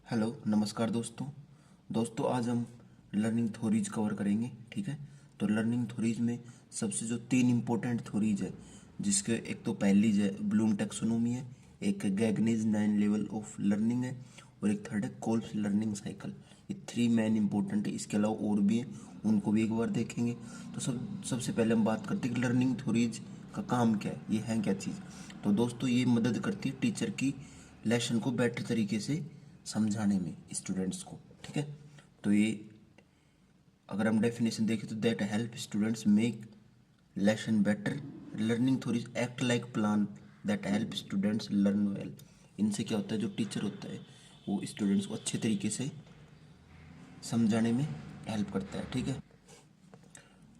Hello नमस्कार दोस्तों। आज हम लर्निंग थ्योरीज कवर करेंगे। ठीक है, तो लर्निंग थ्योरीज में सबसे जो तीन इम्पोर्टेंट थ्योरीज है, जिसके एक तो पहली है ब्लूम टैक्सोनॉमी है, एक गैगनेज 9 लेवल ऑफ लर्निंग है, और एक थर्ड है कोल्ब लर्निंग साइकिल। ये थ्री मेन इंपॉर्टेंट है, इसके अलावा और भी हैं, उनको भी एक बार देखेंगे। तो सबसे पहले हम बात करते हैं कि लर्निंग थ्योरीज का काम क्या है, ये है क्या चीज़। तो दोस्तों ये मदद करती है टीचर की लेसन को बेटर तरीके से समझाने में स्टूडेंट्स को। ठीक है, तो ये अगर हम डेफिनेशन देखें तो that help students make lesson better. Learning theories act like plan that help students learn well. इनसे क्या होता है, जो टीचर होता है वो स्टूडेंट्स को अच्छे तरीके से समझाने में हेल्प करता है। ठीक है,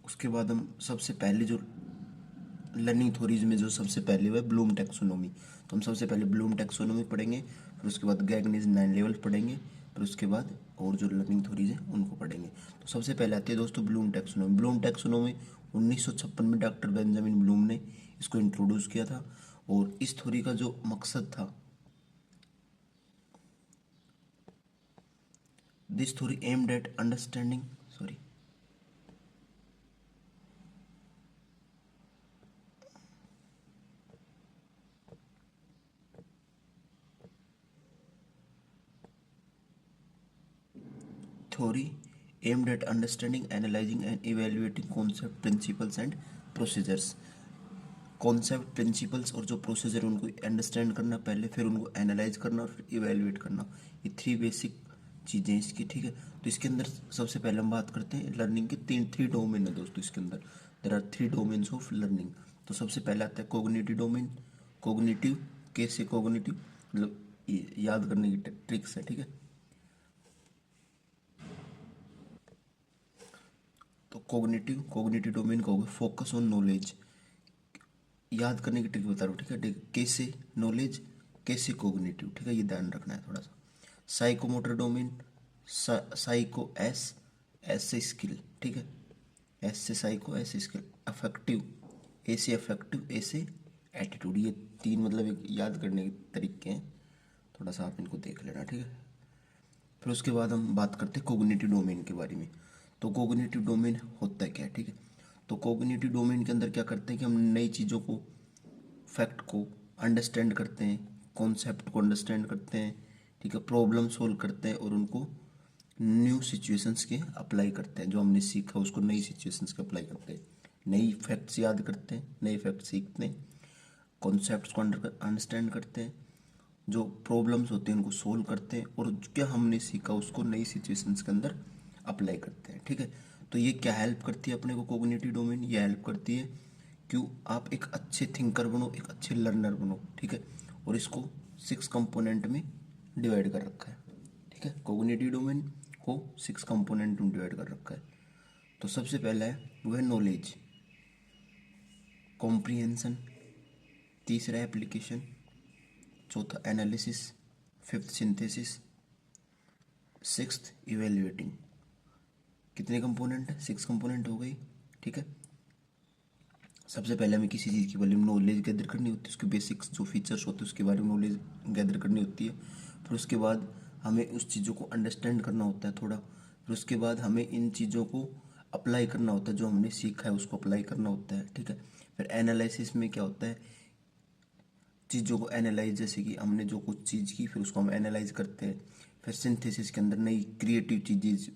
उसके बाद हम सबसे पहले जो लर्निंग थ्योरीज में जो सबसे पहले हुआ है ब्लूम टैक्सोनॉमी। तो हम सबसे पहले ब्लूम टैक्सोनॉमी पढ़ेंगे, फिर उसके बाद गैगनेज 9 लेवल पढ़ेंगे, फिर उसके बाद और जो लर्निंग थ्योरीज है उनको पढ़ेंगे। तो सबसे पहले आती है दोस्तों ब्लूम टैक्सोनॉमी। ब्लूम टैक्सोनॉमी 1956 में डॉक्टर बेंजामिन ब्लूम ने इसको इंट्रोड्यूस किया था। और इस थ्योरी का जो मकसद था, this theory aimed at understanding sorry theory aimed at understanding, analyzing and evaluating concept, principles and procedures। Concept, principles और जो प्रोसीजर उनको अंडरस्टैंड करना पहले, फिर उनको एनालाइज करना और फिर इवेलुएट करना। ये थ्री बेसिक चीज़ें इसकी। ठीक है, तो इसके अंदर सबसे पहले हम बात करते हैं लर्निंग के थ्री डोमेन है दोस्तों। इसके अंदर there are three domains of learning. तो सबसे पहले आता है कोग्निटिव डोमेन। कोग्निटिव कैसे, कोग्निटिव मतलब याद करने की ट्रिक्स है। ठीक है, तो कोग्निटिव कोग्निटिव डोमेन का होगा फोकस ऑन नॉलेज। याद करने की ट्रिक बता रहा हूँ। ठीक है, कैसे नॉलेज, कैसे कोग्निटिव। ठीक है, ये ध्यान रखना है थोड़ा सा। Psychomotor domain, psycho S, S से स्किल। ठीक है, एस से साइको, एस से स्किल। अफेक्टिव, ए से अफेक्टिव, ए से एटीट्यूड। ये तीन मतलब एक याद करने के तरीके हैं, थोड़ा सा आप इनको देख लेना। ठीक है, फिर उसके बाद हम बात करते हैं कोग्निटिव डोमेन के बारे में। तो कोग्निटिव डोमेन होता है क्या। ठीक है, तो कोग्निटिव डोमेन के अंदर क्या करते हैं कि हम नई चीज़ों को, फैक्ट को अंडरस्टैंड करते हैं, कॉन्सेप्ट को अंडरस्टैंड करते हैं। ठीक है, प्रॉब्लम सोल्व करते हैं और उनको न्यू सिचुएशंस के अप्लाई करते हैं। जो हमने सीखा उसको नई सिचुएशंस के अप्लाई करते हैं, नई फैक्ट्स याद करते हैं, नए फैक्ट सीखते हैं, कॉन्सेप्ट्स को अंडरस्टैंड करते हैं, जो प्रॉब्लम्स होते हैं उनको सोल्व करते हैं, और क्या हमने सीखा उसको नई सिचुएशंस के अंदर अप्लाई करते हैं। ठीक है, तो ये क्या हेल्प करती है अपने को कोग्निटिव डोमेन, ये हेल्प करती है क्यों आप एक अच्छे थिंकर बनो, एक अच्छे लर्नर बनो। ठीक है, और इसको 6 कंपोनेंट में डिवाइड कर रखा है। ठीक है, कोग्निटिव डोमेन को 6 कंपोनेंट में डिवाइड कर रखा है। तो सबसे पहला है वो है नॉलेज, कॉम्प्रिहेंशन, तीसरा एप्लीकेशन, चौथा analysis, fifth synthesis, sixth evaluating. कितने कंपोनेंट है, 6 कंपोनेंट हो गई। ठीक है, सबसे पहले हमें किसी चीज़ के बारे में नॉलेज गैदर करनी होती है, उसके बेसिक्स जो फीचर्स होते हैं उसके बारे में नॉलेज गैदर करनी होती है। फिर उसके बाद हमें उस चीज़ों को अंडरस्टैंड करना होता है थोड़ा। फिर उसके बाद हमें इन चीज़ों को अप्लाई करना होता है, जो हमने सीखा है उसको अप्लाई करना होता है। ठीक है, फिर एनालिसिस में क्या होता है, चीज़ों को एनालाइज, जैसे कि हमने जो कुछ चीज़ की फिर उसको हम एनालाइज करते हैं। फिर सिंथेसिस के अंदर नई क्रिएटिव चीज़ें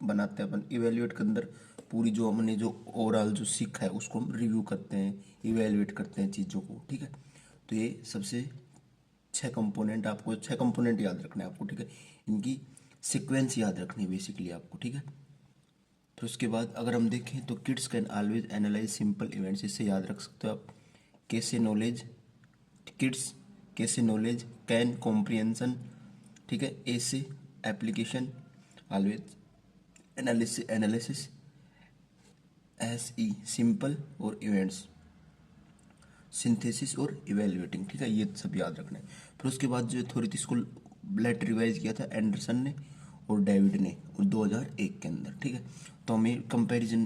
बनाते हैं अपन। इवेल्युएट के अंदर पूरी जो हमने जो ओवरऑल जो सीखा है उसको हम रिव्यू करते हैं, इवेल्युएट करते हैं चीज़ों को। ठीक है, तो ये सबसे 6 कंपोनेंट, आपको 6 कंपोनेंट याद रखना है आपको। ठीक है, इनकी सीक्वेंस याद रखनी है बेसिकली आपको। ठीक है, तो उसके बाद अगर हम देखें तो kids can always analyse simple events, इससे याद रख सकते हो आप। कैसे नॉलेज, किड्स कैसे नॉलेज, कैन कॉम्प्रिहेंशन। ठीक है, ए से application, always analysis, analysis, S E simple और इवेंट्स, सिंथेसिस और इवेल्युएटिंग। ठीक है, ये सब याद रखना है। फिर उसके बाद जो थ्योरी थी इसको लेटर रिवाइज किया था एंडरसन ने और डेविड ने, और 2001 के अंदर। ठीक है, तो हमें कंपैरिजन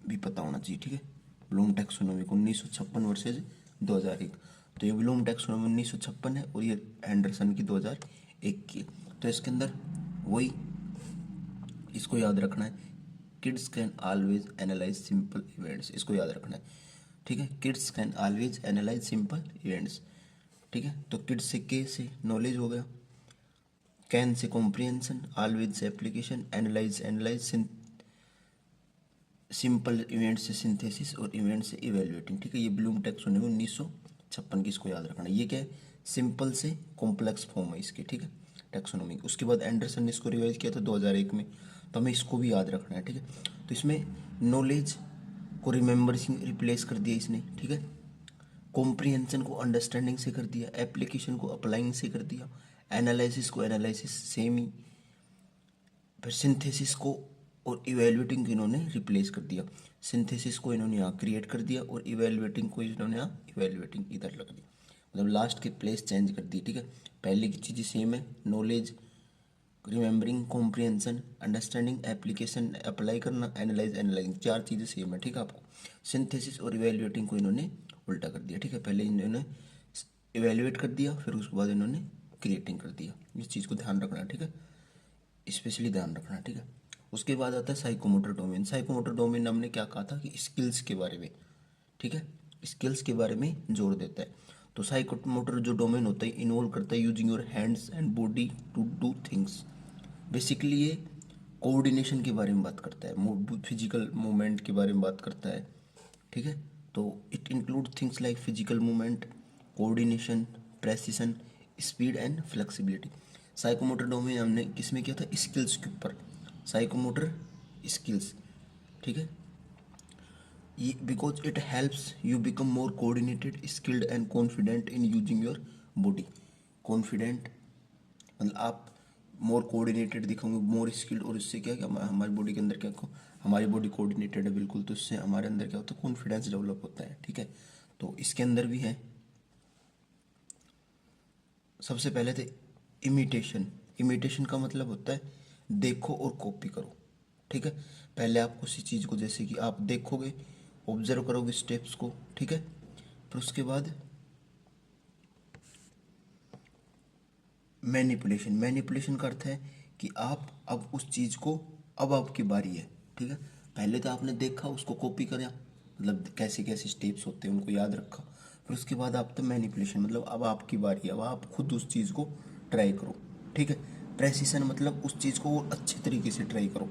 भी पता होना चाहिए। ठीक है, ब्लूम टैक्सोनॉमी को 1956 वर्सेज 2001। तो ये ब्लूम टैक्सोनॉमी 1956 है और ये एंडरसन की 2001 एक की। तो इसके अंदर वही इसको याद रखना है, kids can always analyse simple events, इसको याद रखना है, ठीक है। Kids can always analyse simple events, ठीक है। तो किड्स से के से नॉलेज हो गया, can say comprehension, always say application, analyse analyse simple event से सिंथेसिस और इवेंट से इवेल्युएटिंग, ठीक है। ये ब्लूम टैक्सोनॉमी 1956 की, इसको याद रखना है। ये क्या है, सिंपल से कॉम्प्लेक्स फॉर्म है इसके, ठीक है, टैक्सोनॉमी। उसके बाद एंडरसन ने इसको रिवाइज किया था 2001 में, तो हमें इसको भी याद रखना है, ठीक है। तो इसमें नॉलेज को रिमेंबरिंग रिप्लेस कर दिया इसने, ठीक है। कॉम्प्रिहेंशन को अंडरस्टैंडिंग से कर दिया, एप्लीकेशन को अप्लाइंग से कर दिया, एनालिसिस को एनालिसिस सेम ही, फिर सिंथेसिस को और इवेल्युएटिंग को इन्होंने रिप्लेस कर दिया। सिंथेसिस को इन्होंने यहाँ क्रिएट कर दिया और इवेल्युएटिंग को इन्होंने यहाँ इवेल्युएटिंग इधर लग दिया, मतलब लास्ट के प्लेस चेंज कर दी, ठीक है। पहले की चीज़ें सेम है, knowledge, remembering, comprehension, understanding, application, apply करना, एनालाइज एनालाइजिंग, चार चीज़ें सेम है, ठीक है। आपको सिंथेसिस और इवेल्युएटिंग को इन्होंने उल्टा कर दिया, ठीक है। पहले इन्होंने इवेल्युएट कर दिया, फिर उसके बाद इन्होंने क्रिएटिंग कर दिया। इस चीज़ को ध्यान रखना, ठीक है, स्पेशली ध्यान रखना, ठीक है। उसके बाद आता है साइकोमोटर डोमेन। साइकोमोटर डोमेन हमने क्या कहा था कि स्किल्स के बारे में, ठीक है, स्किल्स के बारे में जोर देता है। तो साइकोमोटर जो डोमेन होता है इन्वॉल्व करता है using your hands and body to do things. Basically ये कोऑर्डिनेशन के बारे में बात करता है, फिजिकल मूवमेंट के बारे में बात करता है, ठीक है। तो it include things like physical movement, coordination, precision, speed and flexibility. Psychomotor domain हमने किसमें किया था, स्किल्स के ऊपर, साइकोमोटर स्किल्स, ठीक है। ये because it helps you become more coordinated, skilled and confident in using your body. Confident मतलब आप मोर कोऑर्डिनेटेड दिखोगे, मोर स्किल्ड, और इससे क्या क्या हमारी बॉडी के अंदर क्या हमारी बॉडी कोऑर्डिनेटेड है बिल्कुल, तो इससे हमारे अंदर क्या होता है, कॉन्फिडेंस डेवलप होता है, ठीक है। तो इसके अंदर भी है, सबसे पहले थे इमिटेशन। इमिटेशन का मतलब होता है देखो और कॉपी करो, ठीक है। पहले आप किसी चीज़ को, जैसे कि आप देखोगे, ऑब्जर्व करोगे स्टेप्स को, ठीक है। फिर उसके बाद मैनिपुलेशन। मैनिपुलेशन का अर्थ है कि आप अब उस चीज़ को, अब आपकी बारी है, ठीक है। पहले तो आपने देखा, उसको कॉपी करा, मतलब कैसे कैसे स्टेप्स होते हैं उनको याद रखा। फिर उसके बाद आप तो मैनिपुलेशन, मतलब अब आपकी बारी है, अब आप खुद उस चीज़ को ट्राई करो, ठीक है। प्रेसिशन मतलब उस चीज़ को और अच्छे तरीके से ट्राई करो।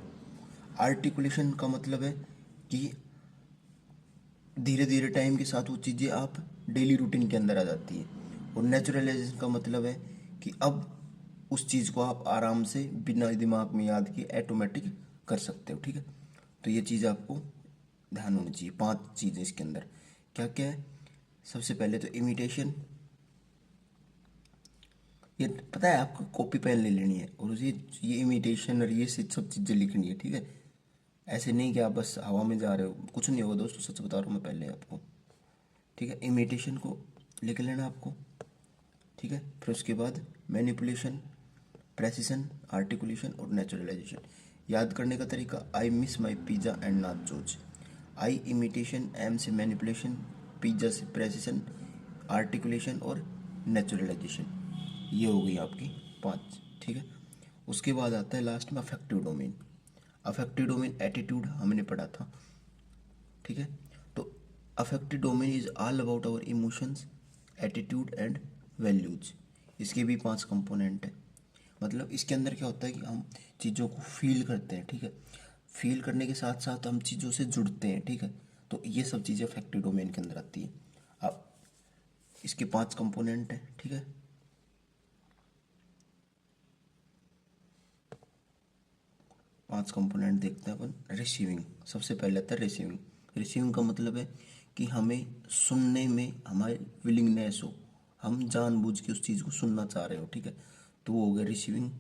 आर्टिकुलेशन का मतलब है कि धीरे धीरे टाइम के साथ वो चीज़ें आप डेली रूटीन के अंदर आ जाती है। और नेचुरलाइजेशन का मतलब है कि अब उस चीज़ को आप आराम से बिना दिमाग में याद किए ऑटोमेटिक कर सकते हो, ठीक है। तो ये चीज़ आपको ध्यान होनी चाहिए। 5 चीज़ें इसके अंदर क्या क्या है। सबसे पहले तो इमिटेशन, ये पता है आपको, कॉपी पेन ले लेनी है और ये इमिटेशन और ये सब चीज़ें लिखनी है, ठीक है। ऐसे नहीं कि आप बस हवा में जा रहे हो, कुछ नहीं होगा दोस्तों, सच बता रहा हूँ मैं पहले आपको, ठीक है। इमिटेशन को लिख लेना आपको, ठीक है। फिर उसके बाद मैनिपुलेशन, प्रेसिशन, आर्टिकुलेशन और नेचुरलाइजेशन। याद करने का तरीका, I miss my pizza and nachos. I imitation, M से मैनिपुलेशन, पिज़्ज़ा से प्रेसिशन, आर्टिकुलेशन और नेचुरलाइजेशन। ये हो गई आपकी 5, ठीक है। उसके बाद आता है लास्ट में affective domain. Affective domain attitude हमने पढ़ा था, ठीक है। तो affective domain is all about our emotions, attitude and values. इसके भी 5 कंपोनेंट है। मतलब इसके अंदर क्या होता है कि हम चीज़ों को फील करते हैं, ठीक है। फील करने के साथ साथ हम चीज़ों से जुड़ते हैं, ठीक है। तो ये सब चीज़ें अफेक्टिव डोमेन के अंदर आती है। अब इसके 5 कंपोनेंट हैं, ठीक है। 5 कंपोनेंट देखते हैं अपन। रिसीविंग, सबसे पहले आता है रिसीविंग। रिसीविंग का मतलब है कि हमें सुनने में हमारी विलिंगनेस हो, हम जानबूझ के उस चीज़ को सुनना चाह रहे हो, ठीक है। तो वो हो गया रिसीविंग।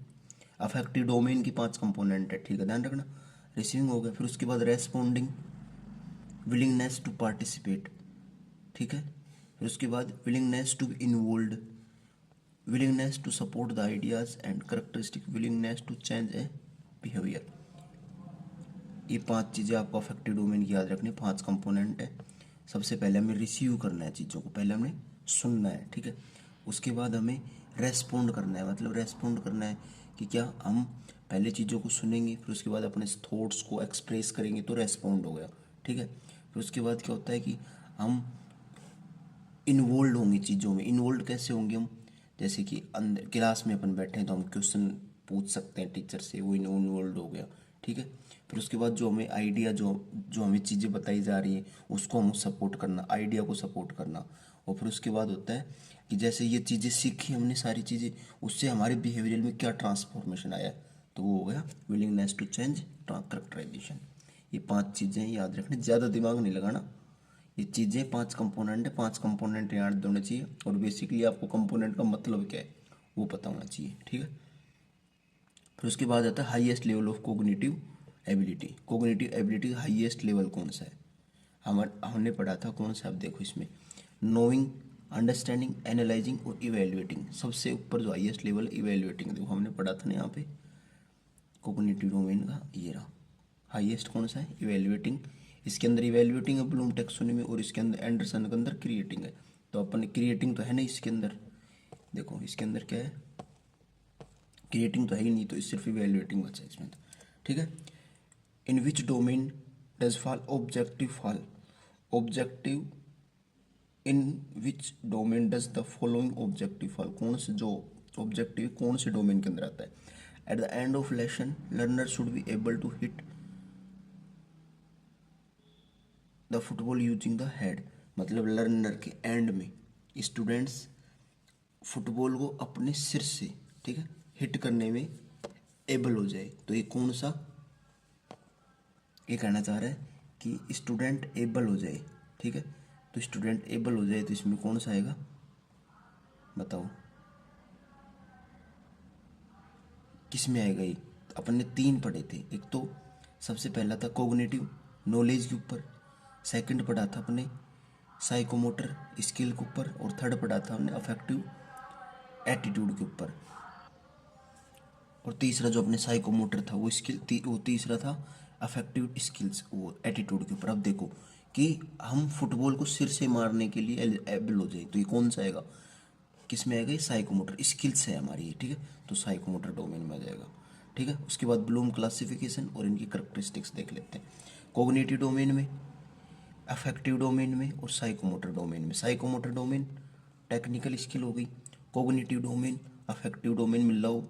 अफेक्टिव डोमेन की 5 कंपोनेंट है, ठीक है, ध्यान रखना। रिसीविंग हो गया, फिर उसके बाद रेस्पॉन्डिंग, विलिंगनेस टू पार्टिसिपेट, ठीक है। फिर उसके बाद willingness to be involve, willingness to support the ideas and characteristic, willingness to change a behaviour. ये 5 चीज़ें आपको अफेक्टिव डोमेन की याद रखनी, 5 कंपोनेंट है। सबसे पहले हमें रिसीव करना है चीज़ों को, पहले हमें सुनना है, ठीक है। उसके बाद हमें रेस्पॉन्ड करना है, मतलब रेस्पॉन्ड करना है कि क्या हम पहले चीज़ों को सुनेंगे, फिर उसके बाद अपने थॉट्स को एक्सप्रेस करेंगे, तो रेस्पॉन्ड हो गया, ठीक है। फिर उसके बाद क्या होता है कि हम इन्वॉल्व होंगे चीज़ों में। इन्वॉल्व कैसे होंगे हम, जैसे कि अंदर क्लास में अपन बैठे हैं तो हम क्वेश्चन पूछ सकते हैं टीचर से, वो इन्वॉल्व हो गया, ठीक है। फिर उसके बाद जो हमें आइडिया, जो जो हमें चीज़ें बताई जा रही हैं उसको हम सपोर्ट करना, आइडिया को सपोर्ट करना। और फिर उसके बाद होता है कि जैसे ये चीज़ें सीखी हमने सारी चीज़ें, उससे हमारे बिहेवियर में क्या ट्रांसफॉर्मेशन आया, तो वो हो गया विलिंगनेस टू चेंज, करेक्टराइजेशन। ये 5 चीज़ें याद रखनी, ज़्यादा दिमाग नहीं लगाना। ये चीज़ें 5 कंपोनेंट है, 5 कंपोनेंट याद होने चाहिए, और बेसिकली आपको कंपोनेंट का मतलब क्या है वो पता होना चाहिए, ठीक है। फिर उसके बाद आता है highest level of cognitive ability. Cognitive ability highest level कौन सा है, हमने पढ़ा था कौन सा, आप देखो इसमें नोइंग, अंडरस्टैंडिंग, एनालाइजिंग और इवेल्युएटिंग। सबसे ऊपर जो हाईएस्ट लेवल इवेल्युएटिंग, देखो हमने पढ़ा था ना यहाँ पे कोग्निटिव डोमेन का, ये रहा हाईएस्ट कौन सा है, इवेल्युएटिंग। इसके अंदर इवेल्युएटिंग है ब्लूम टैक्सोनॉमी, और इसके अंदर एंडरसन के अंदर क्रिएटिंग है। तो अपन क्रिएटिंग तो है नहीं इसके अंदर, देखो इसके अंदर क्या है, क्रिएटिंग तो है ही नहीं, तो इस सिर्फ इवेल्युएटिंग बचा इसमें तो, ठीक है। In which domain does fall objective, in which domain does the following objective fall, कौन से जो ऑब्जेक्टिव कौन से डोमेन के अंदर आता है। At the end of lesson learner should be able to hit the football using the head, मतलब लर्नर के एंड में स्टूडेंट्स फुटबॉल को अपने सिर से, ठीक है, हिट करने में एबल हो जाए। तो ये कौन सा, ये कहना चाह रहा है कि स्टूडेंट एबल हो जाए, ठीक है। तो स्टूडेंट एबल हो जाए तो इसमें कौन सा आएगा बताओ, किस में आएगा ये। अपन ने 3 पढ़े थे, एक तो सबसे पहला था कोग्निटिव नॉलेज के ऊपर, सेकंड पढ़ा था अपने साइकोमोटर स्किल के ऊपर, और थर्ड पढ़ा था हमने अफेक्टिव एटीट्यूड के ऊपर, और तीसरा जो अपने साइकोमोटर था वो वो तीसरा था अफेक्टिव स्किल्स, वो एटीट्यूड के ऊपर। अब देखो कि हम फुटबॉल को सिर से मारने के लिए एबल हो जाए, तो ये कौन सा आएगा, किस में आएगा, ये साइकोमोटर स्किल्स है हमारी ये, ठीक है। तो साइकोमोटर डोमेन में आ जाएगा, ठीक है। उसके बाद ब्लूम क्लासिफिकेशन और इनकी करेक्टरिस्टिक्स देख लेते हैं। कोग्निटिव डोमेन में, अफेक्टिव डोमेन में और साइकोमोटर डोमेन में। साइकोमोटर डोमेन टेक्निकल स्किल हो गई, कोग्निटिव डोमेन अफेक्टिव डोमेन में लव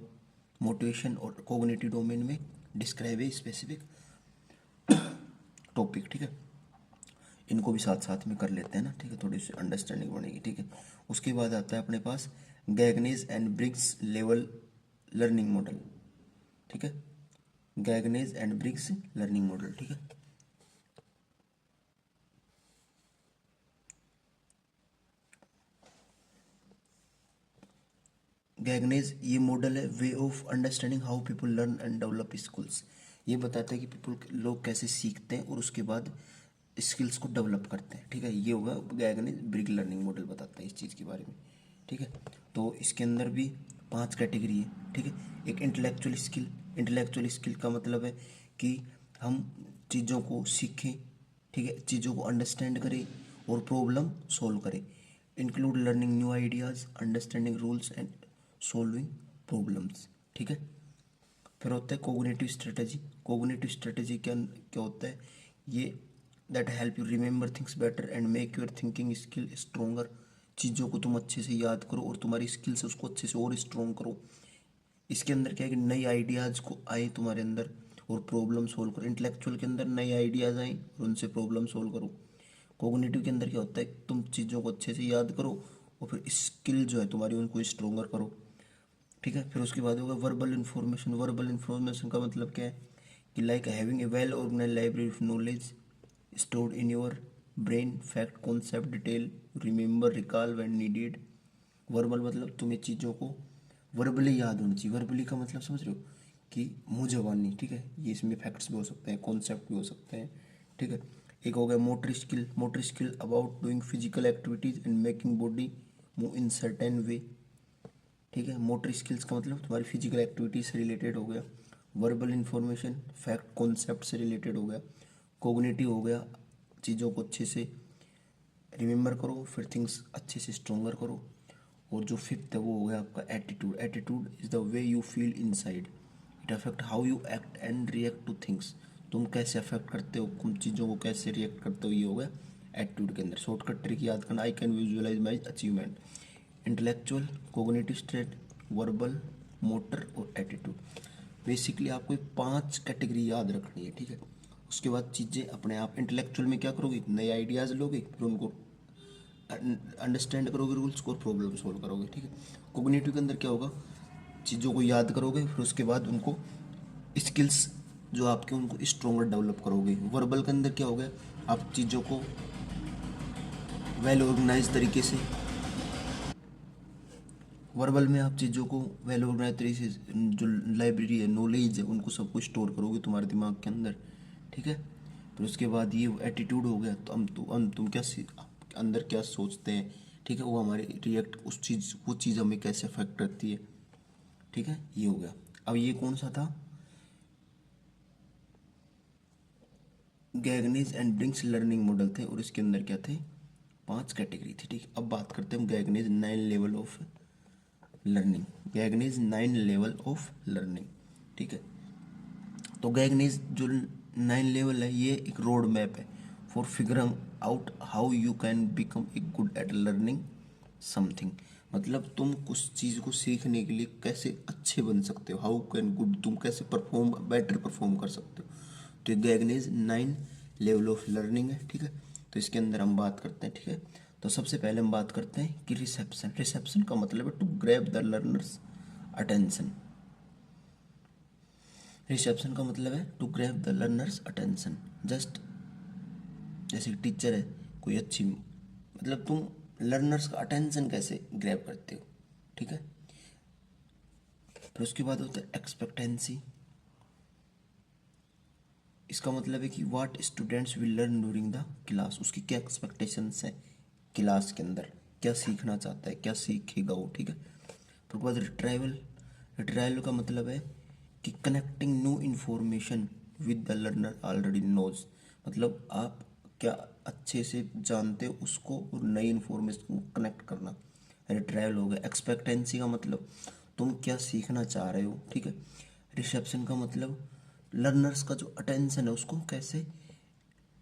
मोटिवेशन, और कोग्निटिव डोमेन में डिस्क्राइब ए स्पेसिफिक टॉपिक, ठीक है। इनको भी साथ साथ में कर लेते हैं ना, ठीक है, थोड़ी सी अंडरस्टैंडिंग बनेगी, ठीक है। उसके बाद आता है अपने पास Gagne's and Briggs level learning model, ठीक है। Gagne's and Briggs learning model, ठीक है। गैगनेज ये मॉडल है way of understanding how people learn and develop skills. ये बताता है कि लोग कैसे सीखते हैं और उसके बाद स्किल्स को डेवलप करते हैं, ठीक है। ये होगा गैगनेज ब्रिग लर्निंग मॉडल, बताता है इस चीज़ के बारे में, ठीक है। तो इसके अंदर भी 5 कैटेगरी है, ठीक है। एक इंटेलेक्चुअल स्किल, इंटेलेक्चुअल स्किल का मतलब है कि हम चीज़ों को सीखें, ठीक है, चीज़ों को अंडरस्टैंड करें और प्रॉब्लम सॉल्व करें। Include learning new ideas, understanding rules and solving problems, ठीक है। फिर होता है कोग्निटिव स्ट्रेटजी। कोग्निटिव स्ट्रेटजी क्या क्या होता है, ये that help you remember things better and make your thinking skill stronger. चीज़ों को तुम अच्छे से याद करो और तुम्हारी स्किल्स उसको अच्छे से और स्ट्रोंग करो। इसके अंदर क्या है कि नई आइडियाज़ को आए तुम्हारे अंदर और प्रॉब्लम सोल्व करो। इंटेलेक्चुअल के अंदर नए आइडियाज़ आए और उनसे प्रॉब्लम सोल्व करो। कोग्निटिव के अंदर क्या होता है, तुम चीज़ों को अच्छे से याद करो और फिर स्किल जो है तुम्हारी उनको स्ट्रोंगर करो, ठीक है। फिर उसके बाद होगा वर्बल इन्फॉर्मेशन। वर्बल इन्फॉर्मेशन का मतलब क्या है कि like having a well organize library of knowledge stored in your brain, fact concept detail remember recall when needed. Verbal मतलब तुम्हें चीज़ों को वर्बली याद होनी चाहिए। वर्बली का मतलब समझ रहे हो कि मुँह जबानी, ठीक है। ये इसमें फैक्ट्स भी हो सकते हैं, कॉन्सेप्ट भी हो सकते हैं, ठीक है। एक हो गया motor skill. Motor skill about doing physical activities and making body move in certain way, ठीक है। मोटर स्किल्स का मतलब तुम्हारी फिजिकल एक्टिविटी से रिलेटेड हो गया। वर्बल इन्फॉर्मेशन फैक्ट कॉन्सेप्ट से रिलेटेड हो गया। कोग्निटिव हो गया, चीज़ों को अच्छे से रिमेंबर करो फिर थिंग्स अच्छे से स्ट्रोंगर करो। और जो फिफ्थ है वो हो गया आपका attitude. Attitude is the way you feel inside, it affect how you act and react two things. तुम कैसे अफेक्ट करते हो, कुछ चीज़ों को कैसे रिएक्ट करते हो, ये हो गया एटीट्यूड के अंदर। शॉर्टकट ट्रिक याद करना, I can visualize my achievement. Intellectual, cognitive state, verbal, motor और एटीट्यूड। बेसिकली आपको 5 कैटेगरी याद रखनी है, ठीक है। उसके बाद चीज़ें अपने आप, इंटेलेक्चुअल में क्या करोगे, नए आइडियाज़ लोगे, फिर उनको अंडरस्टैंड करोगे, रूल्स को, प्रॉब्लम सॉल्व करोगे, ठीक है। कोग्निटिव के अंदर क्या होगा, चीज़ों को याद करोगे, फिर उसके बाद उनको स्किल्स जो आपके उनको स्ट्रोंगर डेवलप करोगे। वर्बल के अंदर क्या हो गया, आप चीज़ों को वेल ऑर्गेनाइज तरीके से, वर्बल में आप चीज़ों को वेल ऑर्गेनाइज तरीके से, जो लाइब्रेरी है, नॉलेज है, उनको सबको स्टोर करोगे तुम्हारे दिमाग के अंदर, ठीक है। फिर उसके बाद ये एटीट्यूड हो गया, तो तुम क्या अंदर क्या सोचते हैं, ठीक है, वो हमारे रिएक्ट उस चीज़, वो चीज़ हमें कैसे अफेक्ट करती है, ठीक है, ये हो गया। अब ये कौन सा था, गैगनीज एंड ब्रिंक्स लर्निंग मॉडल थे, और इसके अंदर क्या थे, 5 कैटेगरी थी, ठीक। अब बात करते हैं Gagne's 9 level of learning. Gagne's 9 level of learning, ठीक है। तो गैगनीज जो 9 लेवल है, ये एक रोड मैप है for figuring out how you can become a good at learning something. मतलब तुम कुछ चीज़ को सीखने के लिए कैसे अच्छे बन सकते हो, हाउ कैन गुड, तुम कैसे परफॉर्म, बेटर परफॉर्म कर सकते हो। तो गैगनीज 9 लेवल ऑफ लर्निंग है, ठीक है। तो इसके अंदर हम बात करते हैं, ठीक है। तो सबसे पहले हम बात करते हैं कि रिसेप्शन। रिसेप्शन का मतलब है to grab the learner's attention. Reception का मतलब है to grab the learner's attention. Just जैसे टीचर है कोई अच्छी, मतलब तुम लर्नर्स का अटेंशन कैसे ग्रैब करते हो, ठीक है। फिर उसके बाद होता है एक्सपेक्टेंसी। इसका मतलब है कि what students will learn during the class, उसकी क्या एक्सपेक्टेशंस है क्लास के अंदर, क्या सीखना चाहता है, क्या सीखेगा वो, ठीक है। फिर उसके बाद रिट्राइवल। रिट्राइवल का मतलब है कि connecting new information with the learner already knows, मतलब आप क्या अच्छे से जानते हो उसको और नई इन्फॉर्मेशन को कनेक्ट करना, रिट्राइवल हो गया। एक्सपेक्टेंसी का मतलब तुम क्या सीखना चाह रहे हो, ठीक है। रिसेप्शन का मतलब लर्नर्स का जो अटेंशन है उसको कैसे,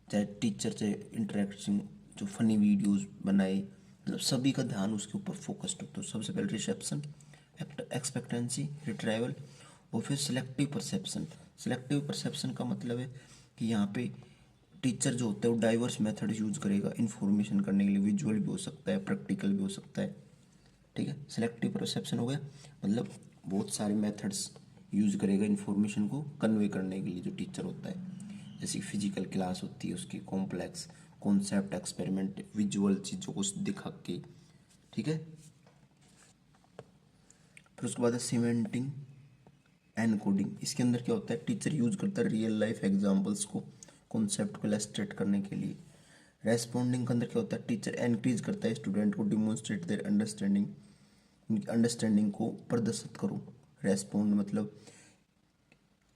चाहे टीचर चाहे इंटरेक्शन, जो फनी वीडियोस बनाए, मतलब सभी का ध्यान उसके ऊपर फोकस्ड हो। तो सबसे पहले रिसेप्शन, एक्सपेक्टेंसी, रिट्राइवल, और फिर सिलेक्टिव परसेप्शन। सिलेक्टिव परसेप्शन का मतलब है कि यहाँ पे टीचर जो होता है वो डाइवर्स मेथड यूज करेगा इन्फॉर्मेशन करने के लिए, विजुअल भी हो सकता है, प्रैक्टिकल भी हो सकता है, ठीक है। सिलेक्टिव परसेप्शन हो गया, मतलब बहुत सारे मेथड्स यूज करेगा इन्फॉर्मेशन को कन्वे करने के लिए जो टीचर होता है। जैसे फिजिकल क्लास होती है उसकी कॉम्प्लेक्स कॉन्सेप्ट, एक्सपेरिमेंट, विजुअल चीज़ों को दिखा के, ठीक है। फिर उसके बाद है सीमेंटिंग एंड कोडिंग। इसके अंदर क्या होता है, टीचर यूज करता है रियल लाइफ एग्जांपल्स को कॉन्सेप्ट को इलस्ट्रेट करने के लिए। रेस्पॉन्डिंग के अंदर क्या होता है, टीचर एनकरेज करता है स्टूडेंट को डिमोन्स्ट्रेट देयर अंडरस्टैंडिंग, उनकी अंडरस्टैंडिंग को प्रदर्शित करो। रेस्पॉन्ड मतलब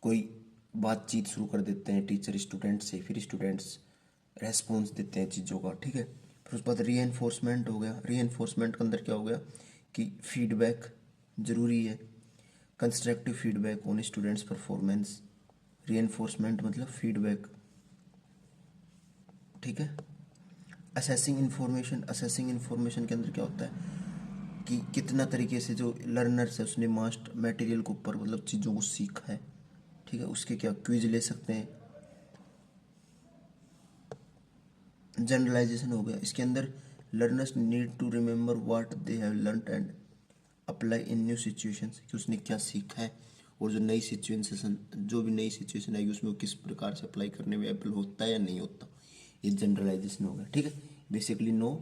कोई बातचीत शुरू कर देते हैं टीचर स्टूडेंट से, फिर स्टूडेंट्स रेस्पॉन्स देते हैं चीज़ों का, ठीक है। फिर उसके बाद री हो गया। री के अंदर क्या हो गया कि फीडबैक ज़रूरी है, constructive feedback on students performance. री मतलब फीडबैक, ठीक है। Assessing information. असेसिंग इन्फॉर्मेशन के अंदर क्या होता है कि कितना तरीके से जो लर्नर्स है उसने मास्ट मटेरियल के ऊपर मतलब चीज़ों को सीखा है, ठीक है, उसके क्या क्विज ले सकते हैं। जनरलाइजेशन हो गया, इसके अंदर learners need to remember what they have learned and apply in new situations, कि उसने क्या सीखा है और जो नई सिचुएशन, जो भी नई सिचुएशन आएगी उसमें वो किस प्रकार से अप्लाई करने में एबल होता है या नहीं होता, ये जनरलाइजेशन हो गया, ठीक है। बेसिकली 9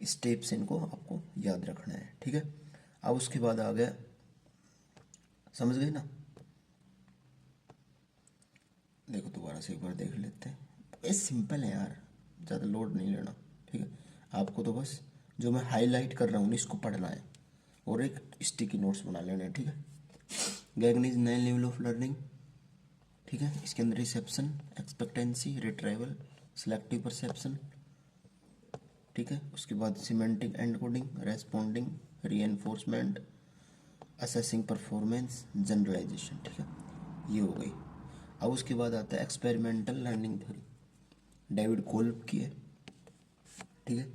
स्टेप्स इनको आपको याद रखना है, ठीक है। अब उसके बाद आ गया, समझ गए ना, देखो दोबारा से एक बार देख लेते हैं। ये सिंपल है यार, ज़्यादा लोड नहीं लेना, ठीक है। आपको तो बस जो मैं हाईलाइट कर रहा हूँ इसको पढ़ना है और एक स्टिकी नोट्स बना लेने हैं, ठीक है। गैगनीज 9 लेवल ऑफ लर्निंग, ठीक है। इसके अंदर reception, expectancy, retrieval, selective perception, ठीक है। उसके बाद semantic encoding, responding, reinforcement, assessing performance, generalisation. ठीक है, ये हो गई। अब उसके बाद आता है experimental learning theory, David Kolb की है। ठीक है,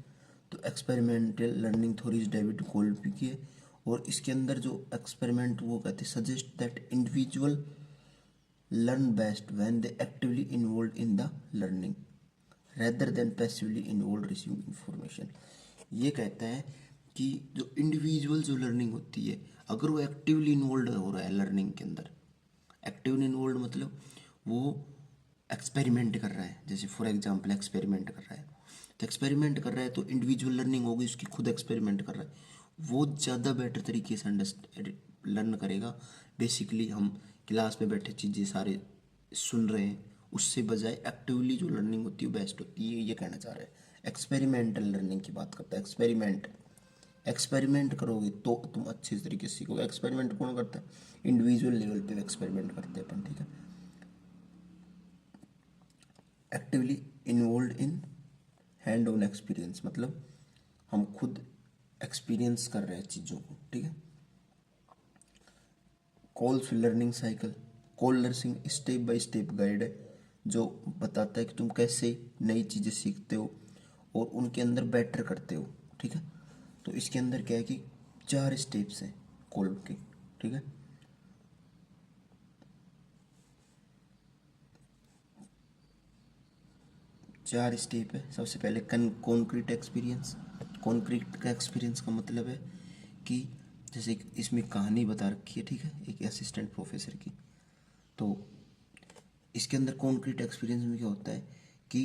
तो experimental learning theories David Kolb की है, और इसके अंदर जो एक्सपेरिमेंट वो कहते हैं suggest that individual learn best when they actively involve in the learning rather than passively involve receiving information. ये कहता है कि जो इंडिविजुअल जो लर्निंग होती है, अगर वो एक्टिवली इन्वॉल्व हो रहा है लर्निंग के अंदर, एक्टिवली इन्वॉल्व मतलब वो एक्सपेरिमेंट कर रहा है, जैसे फॉर एग्जांपल एक्सपेरिमेंट कर रहा है, तो एक्सपेरिमेंट कर रहा है तो इंडिविजुअल लर्निंग होगी, उसकी खुद एक्सपेरिमेंट कर रहा है, वो ज़्यादा बेटर तरीके से अंडरस्टैंड लर्न करेगा। बेसिकली हम क्लास में बैठे चीज़ें सारे सुन रहे हैं, उससे बजाय एक्टिवली जो लर्निंग होती है वो बेस्ट होती है, ये कहना चाह रहे हैं। एक्सपेरिमेंटल लर्निंग की बात करता है। एक्सपेरिमेंट करोगे तो तुम अच्छे तरीके से सीखोगे। एक्सपेरिमेंट कौन करता है? इंडिविजुअल लेवल पे एक्सपेरिमेंट करते हैं अपन। ठीक है, actively involve in hand on experience, मतलब हम खुद एक्सपीरियंस कर रहे हैं चीज़ों को। ठीक है, calls learning cycle, call learning step by step guide है, जो बताता है कि तुम कैसे नई चीज़ें सीखते हो और उनके अंदर बेटर करते हो। ठीक है, तो इसके अंदर क्या है कि 4 स्टेप्स हैं कॉल के। ठीक है, 4 स्टेप है। सबसे पहले कॉन्क्रीट एक्सपीरियंस। कॉन्क्रीट का एक्सपीरियंस का मतलब है कि जैसे इसमें कहानी बता रखी है, ठीक है, एक असिस्टेंट प्रोफेसर की। तो इसके अंदर कॉन्क्रीट एक्सपीरियंस में क्या होता है कि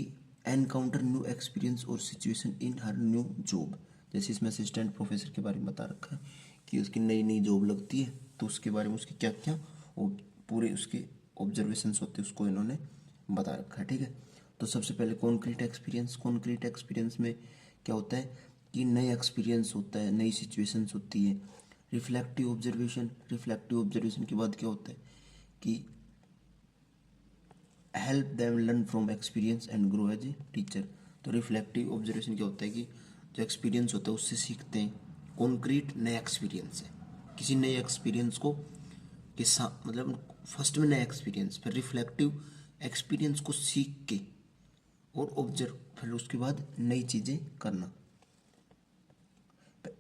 एनकाउंटर न्यू एक्सपीरियंस और situation in her new job. जैसे इसमें असिस्टेंट प्रोफेसर के बारे में बता रखा है कि उसकी नई नई जॉब लगती है, तो उसके बारे में उसके क्या क्या और पूरे उसके ऑब्जर्वेशंस होते हैं, उसको इन्होंने बता रखा है। ठीक है, तो सबसे पहले कॉन्क्रीट एक्सपीरियंस में क्या होता है कि नया एक्सपीरियंस होता है, नई सिचुएशंस होती है। रिफ्लेक्टिव ऑब्जर्वेशन के बाद क्या होता है कि help them learn from experience and grow as a teacher. तो रिफ्लेक्टिव ऑब्जर्वेशन क्या होता है कि जो एक्सपीरियंस होता है उससे सीखते हैं। कॉन्क्रीट नया एक्सपीरियंस है, किसी नए एक्सपीरियंस को के साथ, मतलब फर्स्ट में नया एक्सपीरियंस, फिर रिफ्लेक्टिव एक्सपीरियंस को सीख के और ऑब्जर्व, फिर उसके बाद नई चीज़ें करना।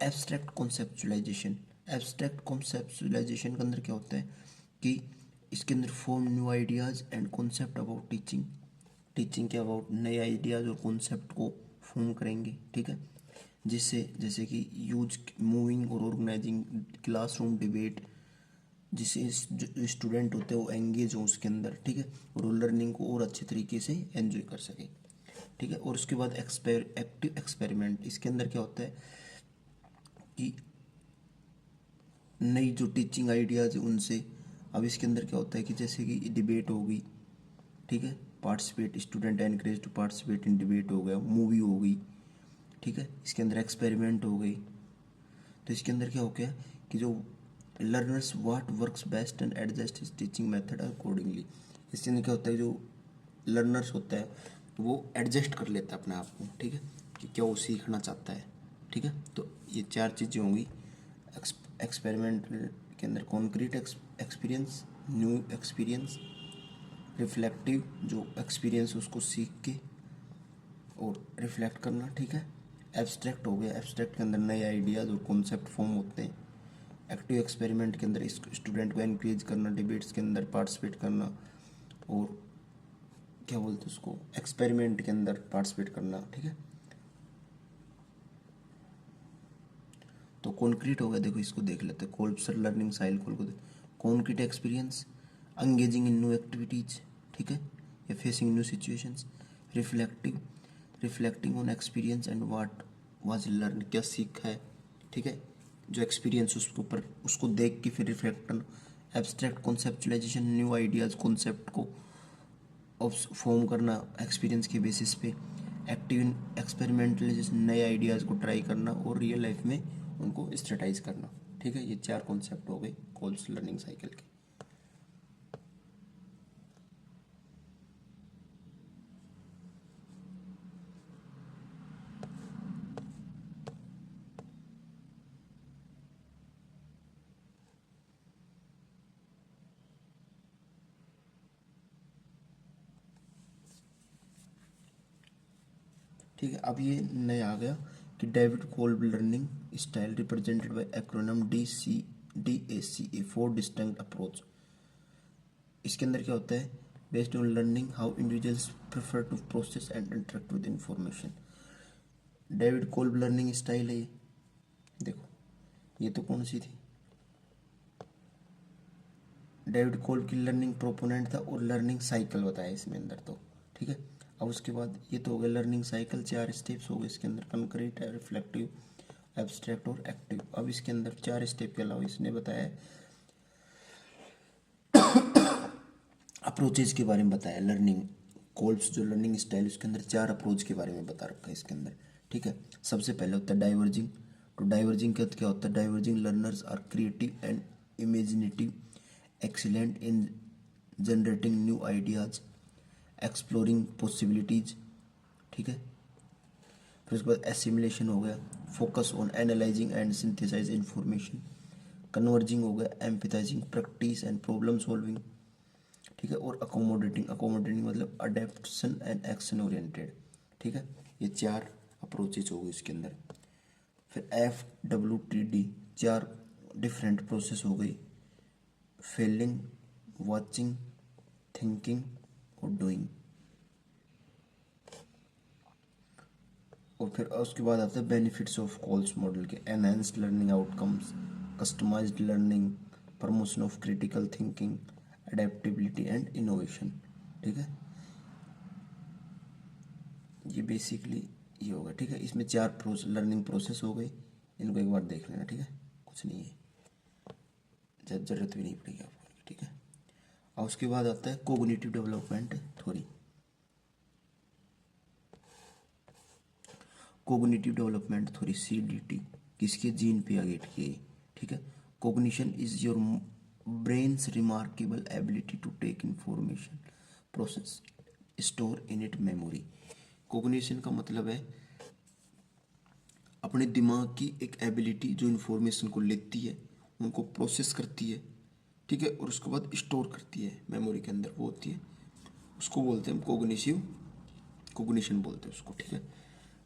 एब्स्ट्रैक्ट कॉन्सेप्चुलाइजेशन के अंदर क्या होता है कि इसके अंदर form new ideas and concept about teaching. Teaching के अबाउट नए आइडियाज़ और कॉन्सेप्ट को फॉर्म करेंगे। ठीक है, जिससे जैसे कि यूज मूविंग और ऑर्गेनाइजिंग क्लासरूम डिबेट, जिससे जो स्टूडेंट होते हैं वो एंगेज हो उसके अंदर। ठीक है, और वो लर्निंग को और अच्छे तरीके से एंजॉय कर सके। ठीक है, और उसके बाद एक्टिव एक्सपेरिमेंट, इसके अंदर क्या होता है कि नई जो टीचिंग आइडियाज़ है उनसे। अब इसके अंदर क्या होता है कि जैसे कि डिबेट होगी, ठीक है, participate student encourage to participate in debate हो गया, मूवी हो गई। ठीक है, इसके अंदर एक्सपेरिमेंट हो गई। तो इसके अंदर क्या हो गया कि जो learners what works best and adjust his teaching method accordingly. इसके अंदर क्या होता है, जो लर्नर्स होता है वो एडजस्ट कर लेता है अपने आप को। ठीक है, कि क्या वो सीखना चाहता है। ठीक है, तो ये 4 चीज़ें होंगी एक्सपेरिमेंट के अंदर। Concrete experience, new experience, reflective जो एक्सपीरियंस उसको सीख के और रिफ्लेक्ट करना। ठीक है, एब्स्ट्रैक्ट हो गया, एब्स्ट्रैक्ट के अंदर नए आइडियाज़ और कॉन्सेप्ट फॉर्म होते हैं। एक्टिव एक्सपेरिमेंट के अंदर इस स्टूडेंट को एनकरेज करना, डिबेट्स के अंदर पार्टिसिपेट करना, और क्या बोलते हैं उसको, एक्सपेरिमेंट के अंदर पार्टिसिपेट करना। ठीक है, तो कॉन्क्रीट हो गया, देखो इसको देख लेते हैं। कोल्बसर लर्निंग साइकिल को concrete experience, engaging in new activities. ठीक है, या facing new situations. Reflective, reflecting on experience and what was learn, क्या सीखा है। ठीक है, जो एक्सपीरियंस उसके ऊपर उसको देख के फिर रिफ्लेक्ट करना। Abstract conceptualisation, new ideas concept को फॉर्म करना एक्सपीरियंस के बेसिस पे। एक्टिव एक्सपेरिमेंटलाइजेशन, नए आइडियाज़ को ट्राई करना और रियल लाइफ में उनको स्ट्रेटाइज करना। ठीक है, ये 4 कॉन्सेप्ट हो गए कोल्स लर्निंग साइकिल के। ठीक है। अब ये नया आ गया कि David Kolb learning style represented by acronym DACA, 4 distinct approach. इसके अंदर क्या होता है, based on learning how individuals prefer to process and interact with information. David Kolb learning style है ये। देखो ये तो कौन सी थी, डेविड कोल्ब की लर्निंग प्रोपोनेंट था और लर्निंग साइकिल बताया इसमें अंदर तो, ठीक है। अब उसके बाद ये तो हो गया लर्निंग साइकिल, 4 स्टेप्स हो गए इसके अंदर, कंक्रीट, रिफ्लेक्टिव, एब्स्ट्रैक्ट और एक्टिव। अब इसके अंदर 4 स्टेप के अलावा इसने बताया अप्रोचेज के बारे में बताया। लर्निंग कोल्ब्स जो लर्निंग स्टाइल उसके अंदर 4 अप्रोच के बारे में बता रखा है इसके अंदर, ठीक है। सबसे पहले होता है डाइवर्जिंग। तो डाइवर्जिंग का क्या होता है, diverging learners are creative and imaginative, excellent in generating new ideas, exploring possibilities, ठीक है। फिर उसके बाद एसिमिलेशन हो गया, focus on analyzing and synthesize information. Converging हो गया, empathizing, practice and problem solving, ठीक है। और अकोमोडेटिंग मतलब अडेप्शन एंड एक्शन ओरिएंटेड, ठीक है। ये 4 अप्रोचेज हो गए इसके अंदर। फिर FWTD 4 डिफरेंट प्रोसेस हो गई, फीलिंग, वाचिंग, थिंकिंग और डूइंग। और फिर उसके बाद आता है बेनिफिट्स ऑफ कोल्स मॉडल के, enhanced learning outcomes, customized learning, promotion of critical thinking, adaptability and innovation, ठीक है। ये बेसिकली ये होगा, ठीक है। इसमें 4 लर्निंग प्रोसेस हो गई, इनको एक बार देख लेना, ठीक है। कुछ नहीं है, जरूरत भी नहीं पड़ेगी आपको, ठीक है। और उसके बाद आता है cognitive development theory. Cognitive development theory CDT किसके, जीन पियागेट की, ठीक है। Cognition is your brain's remarkable ability to take information, process, store in it memory. Cognition का मतलब है अपने दिमाग की एक एबिलिटी जो इन्फॉर्मेशन को लेती है, उनको प्रोसेस करती है, ठीक है, और उसके बाद स्टोर करती है मेमोरी के अंदर, वो होती है, उसको बोलते हैं हम कोग्निशन बोलते हैं उसको, ठीक है।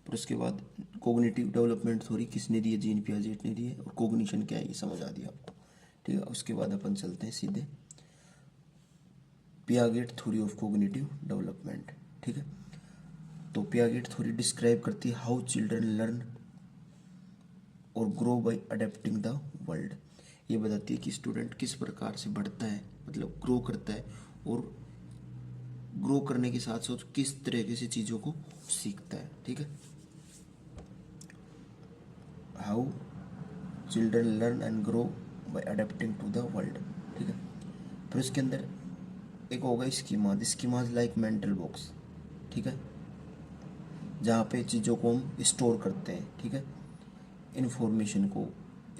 फिर उसके बाद कोग्निटिव डेवलपमेंट थ्योरी किसने दी है, जीन पियाजेट ने दी है। और कोग्निशन क्या है ये समझ आ दिया आपको, ठीक है। उसके बाद अपन चलते हैं सीधे Piaget theory of cognitive development, ठीक है। तो पियागेट थ्योरी डिस्क्राइब करती है हाउ चिल्ड्रन लर्न और grow by adapting the world. ये बताती है कि स्टूडेंट किस प्रकार से बढ़ता है, मतलब ग्रो करता है, और ग्रो करने के साथ साथ किस तरीके से चीज़ों को सीखता है, ठीक है। How children learn and grow by adapting to the world, ठीक है। फिर उसके अंदर एक होगा स्कीमाज लाइक मेंटल बॉक्स, ठीक है, जहाँ पे चीज़ों को हम स्टोर करते हैं, ठीक है, इन्फॉर्मेशन को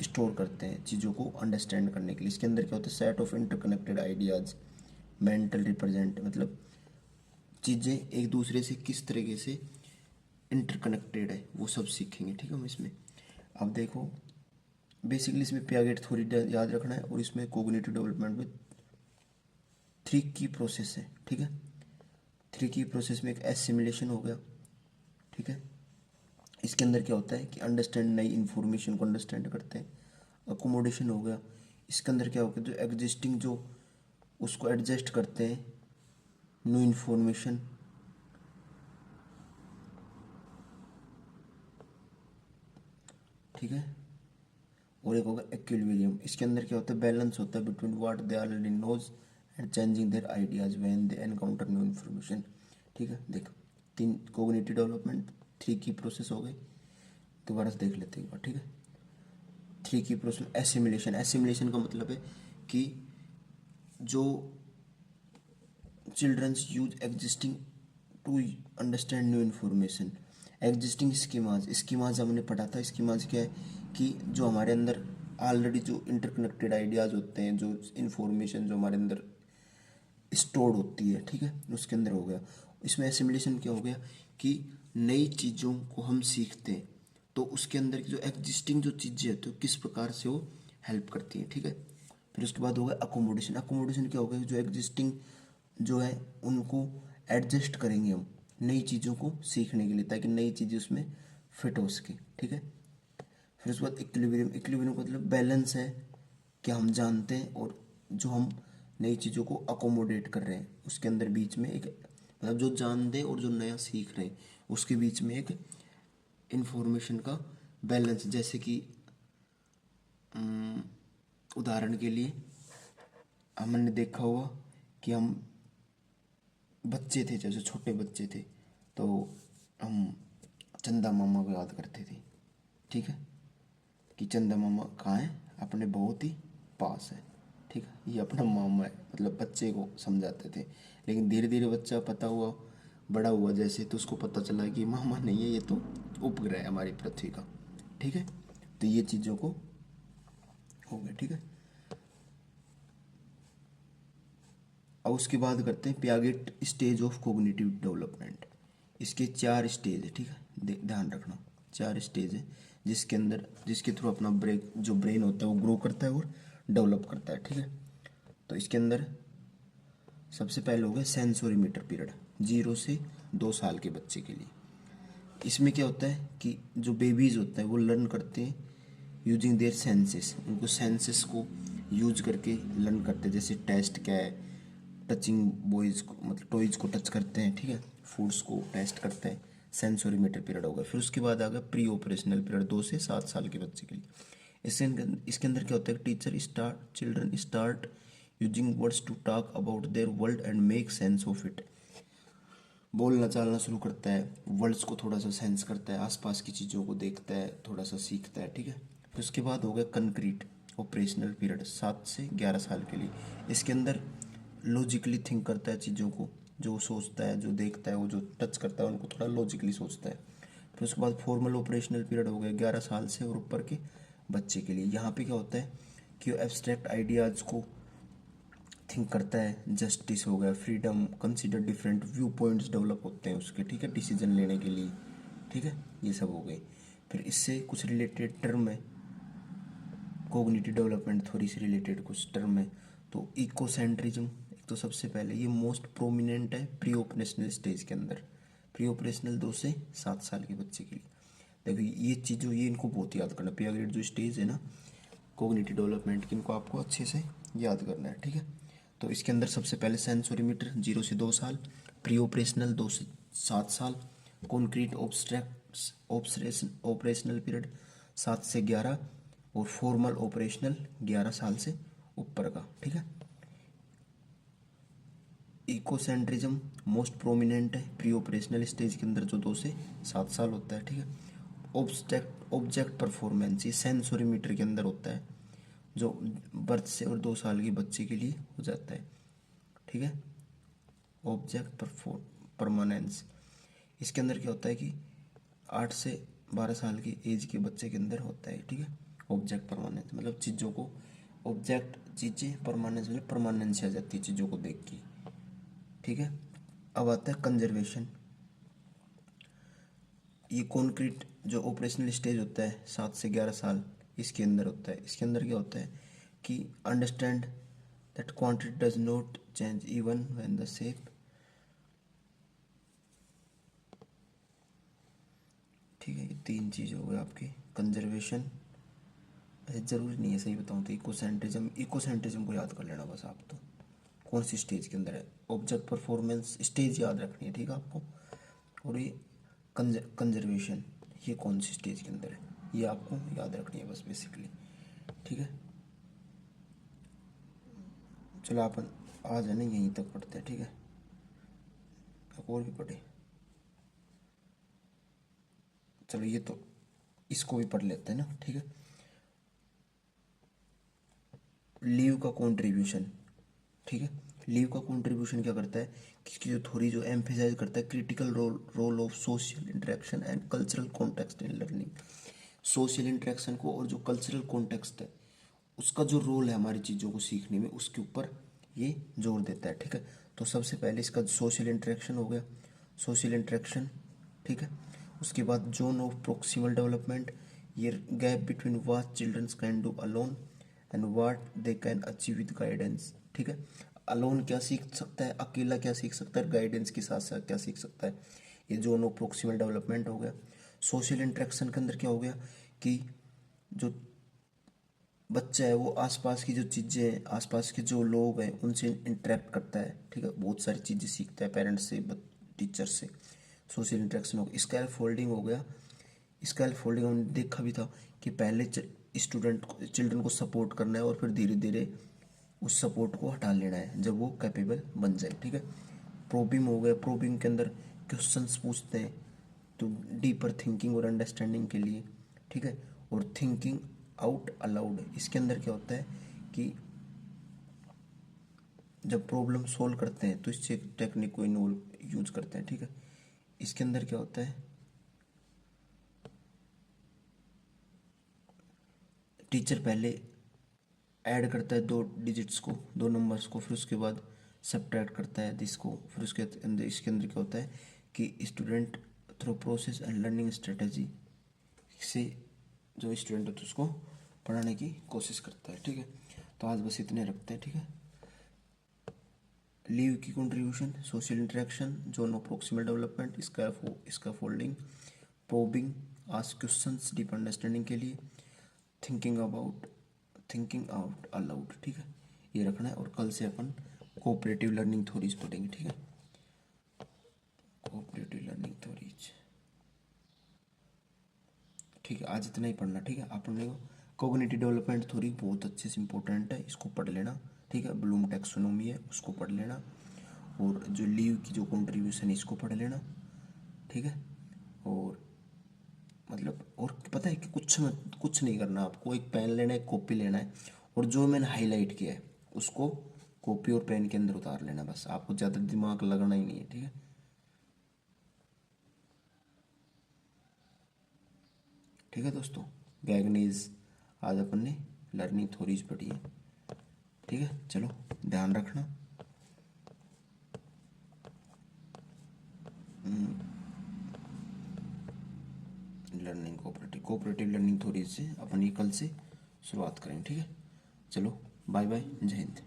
स्टोर करते हैं चीज़ों को अंडरस्टैंड करने के लिए। इसके अंदर क्या होता है, set of interconnected ideas, mental represent, मतलब चीज़ें एक दूसरे से किस तरीके से इंटरकनेक्टेड है वो सब सीखेंगे, ठीक है हम इसमें। अब देखो बेसिकली इसमें पियागेट थ्योरी याद रखना है, और इसमें कोग्निटिव डेवलपमेंट में 3 की प्रोसेस है, ठीक है। 3 की प्रोसेस में एक एसिमिलेशन हो गया, ठीक है। इसके अंदर क्या होता है कि अंडरस्टैंड, नई इन्फॉर्मेशन को अंडरस्टैंड करते हैं। अकोमोडेशन हो गया, इसके अंदर क्या होगा, जो एग्जिस्टिंग जो उसको एडजस्ट करते हैं न्यू इन्फॉर्मेशन, ठीक है। और एक होगा इक्विलिब्रियम, इसके अंदर क्या होता है, बैलेंस होता है between what they already knows and changing their ideas when they encounter new information, ठीक है। देखो 3 कोग्निटिव डेवलपमेंट, 3 की प्रोसेस हो गई, दोबारा से देख लेते हैं एक बार, ठीक है। 3 की प्रोसेस, एसिमिलेशन का मतलब है कि जो childrens use existing to understand new information. Existing schemas हमने पढ़ा था, स्कीमाज क्या है कि जो हमारे अंदर ऑलरेडी जो इंटरकनेक्टेड आइडियाज़ होते हैं, जो इन्फॉर्मेशन जो हमारे अंदर स्टोर्ड होती है, ठीक है, उसके अंदर हो गया। इसमें एसिमिलेशन क्या हो गया कि नई चीज़ों को हम सीखते हैं तो उसके अंदर की जो एग्जिस्टिंग जो चीज़ें होती हैं किस प्रकार से वो हेल्प करती हैं, ठीक है। फिर उसके बाद होगा अकोमोडेशन। अकोमोडेशन क्या होगा, जो एग्जिस्टिंग जो है उनको एडजस्ट करेंगे हम नई चीज़ों को सीखने के लिए, ताकि नई चीज़ें उसमें फिट हो सके, ठीक है। फिर उसके बाद इक्विलिब्रियम, इक्विलिब्रियम का मतलब बैलेंस है कि हम जानते हैं और जो हम नई चीज़ों को अकोमोडेट कर रहे हैं उसके अंदर बीच में एक, मतलब जो जानते हैं और जो नया सीख रहे हैं उसके बीच में एक इंफॉर्मेशन का बैलेंस। जैसे कि उदाहरण के लिए हमने देखा होगा कि हम बच्चे थे, जैसे छोटे बच्चे थे तो हम चंदा मामा को याद करते थे, ठीक है, कि चंदा मामा कहाँ है, अपने बहुत ही पास है, ठीक है, ये अपना मामा है, मतलब बच्चे को समझाते थे। लेकिन धीरे धीरे बच्चा पता हुआ, बड़ा हुआ जैसे, तो उसको पता चला कि मामा नहीं है, ये तो उपग्रह है हमारी पृथ्वी का, ठीक है। तो ये चीज़ों को हो गया, ठीक है। अब उसके बाद करते हैं Piaget stage of cognitive development. इसके 4 स्टेज है, ठीक है, ध्यान रखना 4 स्टेज है जिसके अंदर, जिसके थ्रू अपना जो ब्रेन होता है वो ग्रो करता है और डेवलप करता है, ठीक है। तो इसके अंदर सबसे पहले हो गया सेंसोरीमीटर पीरियड, 0 से 2 साल के बच्चे के लिए। इसमें क्या होता है कि जो बेबीज़ होता है वो लर्न करते हैं यूजिंग देयर सेंसेस, उनको सेंसेस को यूज करके लर्न करते हैं। जैसे टेस्ट क्या है, टचिंग बॉयज़ को, मतलब टॉयज़ को टच करते हैं, ठीक है, फूड्स को टेस्ट करते हैं, सेंसोरीमीटर पीरियड होगा। फिर उसके बाद आ गया प्री ऑपरेशनल पीरियड, 2 से 7 साल के बच्चे के लिए। इसके अंदर क्या होता है, teacher start children start using words to talk about their world and make sense of it. बोलना चालना शुरू करता है, वर्ड्स को थोड़ा सा सेंस करता है, आसपास की चीज़ों को देखता है, थोड़ा सा सीखता है, ठीक है। फिर उसके बाद हो गया कंक्रीट ऑपरेशनल पीरियड, 7 से 11 साल के लिए। इसके अंदर लॉजिकली थिंक करता है चीज़ों को, जो सोचता है, जो देखता है, वो जो टच करता है उनको थोड़ा लॉजिकली सोचता है। फिर उसके बाद फॉर्मल ऑपरेशनल पीरियड हो गया 11 साल से और ऊपर के बच्चे के लिए। यहाँ पे क्या होता है कि वो एब्स्ट्रैक्ट आइडियाज़ को थिंक करता है, जस्टिस हो गया, freedom, consider different view points develop होते हैं उसके, ठीक है, डिसीजन लेने के लिए, ठीक है, ये सब हो गए। फिर इससे कुछ रिलेटेड टर्म है, कोग्निटिव डेवलपमेंट थ्योरी से रिलेटेड कुछ टर्म है। तो इकोसेंट्रिज्म, एक तो सबसे पहले ये मोस्ट प्रोमिनेंट है प्री ऑपरेशनल स्टेज के अंदर, प्री ऑपरेशनल 2 से 7 साल के बच्चे के लिए। देखो ये चीज़, ये इनको बहुत याद करना, पियागेट जो स्टेज है ना कोग्निटिव डेवलपमेंट की, इनको आपको अच्छे से याद करना है, ठीक है। तो इसके अंदर सबसे पहले सेंसोरीमीटर 0 से 2 साल, प्री ऑपरेशनल 2 से 7 साल, कॉन्क्रीट ऑब्स्ट्रैक्ट ऑपरेशनल पीरियड 7 से 11, और फॉर्मल ऑपरेशनल 11 साल से ऊपर का, ठीक है। इकोसेंट्रिज्म मोस्ट प्रोमिनेंट है प्री ऑपरेशनल स्टेज के अंदर, जो 2 से 7 साल होता है, ठीक है। ऑब्जेक्ट परफॉर्मेंस ये सेंसोरीमीटर के अंदर होता है, जो बर्थ से और 2 साल के बच्चे के लिए हो जाता है, ठीक है। ऑब्जेक्ट परमानेंस, इसके अंदर क्या होता है कि 8 से 12 साल की एज के बच्चे के अंदर होता है, ठीक है। ऑब्जेक्ट परमानेंस मतलब चीज़ों को, ऑब्जेक्ट चीज़ें, परमानेंस मतलब परमानेंस आ जाती है चीज़ों को देख के, ठीक है। अब आता है कंजर्वेशन, ये कॉन्क्रीट जो ऑपरेशनल स्टेज होता है 7 से 11 साल इसके अंदर होता है। इसके अंदर क्या होता है कि understand that quantity does not change even when the shape, ठीक है। ये 3 चीज़ हो गए आपके, कंजर्वेशन, ज़रूरी नहीं है सही बताऊँ तो इकोसेंट्रिज्म, इकोसेंट्रिज्म को याद कर लेना बस आप, तो कौन सी स्टेज के अंदर है, ऑब्जेक्ट परफॉर्मेंस स्टेज याद रखनी है, ठीक है आपको। और ये कंजर्वेशन, ये कौन सी स्टेज के अंदर है, ये आपको याद रखनी है बस बेसिकली, ठीक है। चलो अपन आज है ना यहीं तक पढ़ते हैं, ठीक है, और भी पढ़े, चलो ये तो इसको भी पढ़ लेते हैं ना, ठीक है। लीव का कंट्रीब्यूशन, ठीक है। लीव का कंट्रीब्यूशन क्या करता है कि इसकी जो थोड़ी जो एम्फेसाइज करता है critical role of social interaction and cultural context in learning. Social interaction को और जो कल्चरल कॉन्टेक्स्ट है उसका जो रोल है हमारी चीज़ों को सीखने में, उसके ऊपर ये जोर देता है, ठीक है। तो सबसे पहले इसका सोशल इंटरेक्शन हो गया, सोशल इंटरेक्शन, ठीक है। उसके बाद जोन ऑफ प्रोक्सिमल डेवलपमेंट, ये gap between what childrens can do alone and what they can achieve with guidance, ठीक है। अलोन क्या सीख सकता है, अकेला क्या सीख सकता है, गाइडेंस के साथ साथ क्या सीख सकता है, ये जोनो प्रोक्सिमल डेवलपमेंट हो गया। सोशल इंटरेक्शन के अंदर क्या हो गया कि जो बच्चा है वो आसपास की जो चीज़ें, आसपास के जो लोग हैं उनसे इंटरेक्ट करता है, ठीक है, बहुत सारी चीज़ें सीखता है पेरेंट्स से, टीचर से, सोशल इंटरेक्शन हो गया। स्कैल फोल्डिंग हो गया। स्कैल फोल्डिंग हमने देखा भी था कि पहले स्टूडेंट को, चिल्ड्रन को सपोर्ट करना है और फिर धीरे धीरे उस सपोर्ट को हटा लेना है जब वो कैपेबल बन जाए, ठीक है। प्रोबिंग हो गया। प्रोबिंग के अंदर क्वेश्चंस पूछते हैं तो डीपर थिंकिंग और अंडरस्टैंडिंग के लिए, ठीक है। और थिंकिंग आउट अलाउड, इसके अंदर क्या होता है कि जब प्रॉब्लम सोल्व करते हैं तो इससे टेक्निक को इन्वॉल्व यूज करते हैं, ठीक है। इसके अंदर क्या होता है, टीचर पहले ऐड करता है दो डिजिट्स को, दो नंबर्स को, फिर उसके बाद सब्ट्रैक्ट करता है इसको, फिर उसके अंदर, इसके अंदर क्या होता है कि student through process and learning strategy से जो स्टूडेंट होता है उसको पढ़ाने की कोशिश करता है, ठीक है। तो आज बस इतने रखते हैं, ठीक है। लीव की contribution, social interaction, zone of proximal development, scaffolding, probing, ask questions deep understanding के लिए, थिंकिंग आउट अलाउड, ठीक है, ये रखना है। और कल से अपन कोऑपरेटिव लर्निंग थ्योरीज पढ़ेंगे, ठीक है। कोऑपरेटिव लर्निंग थ्योरीज, ठीक है, आज इतना ही पढ़ना, ठीक है। आपने कोग्निटिव डेवलपमेंट थ्योरी बहुत अच्छे से इंपॉर्टेंट है, इसको पढ़ लेना, ठीक है। ब्लूम टैक्सोनॉमी है उसको पढ़ लेना, और जो लीव की जो कंट्रीब्यूशन है इसको पढ़ लेना, ठीक है। और मतलब और पता है कि कुछ नहीं करना, आपको एक पेन लेना है, एक कॉपी लेना है, और जो मैंने हाईलाइट किया है उसको कॉपी और पेन के अंदर उतार लेना, बस। आपको ज़्यादा दिमाग लगाना ही नहीं है, ठीक है। ठीक है दोस्तों, गैगनीज आज अपन ने लर्निंग थ्योरीज पढ़ी है, ठीक है। चलो ध्यान रखना। लर्निंग कोऑपरेटिव लर्निंग थ्योरीज से अपन ये कल से शुरुआत करेंगे, ठीक है। चलो बाय बाय, जय हिंद।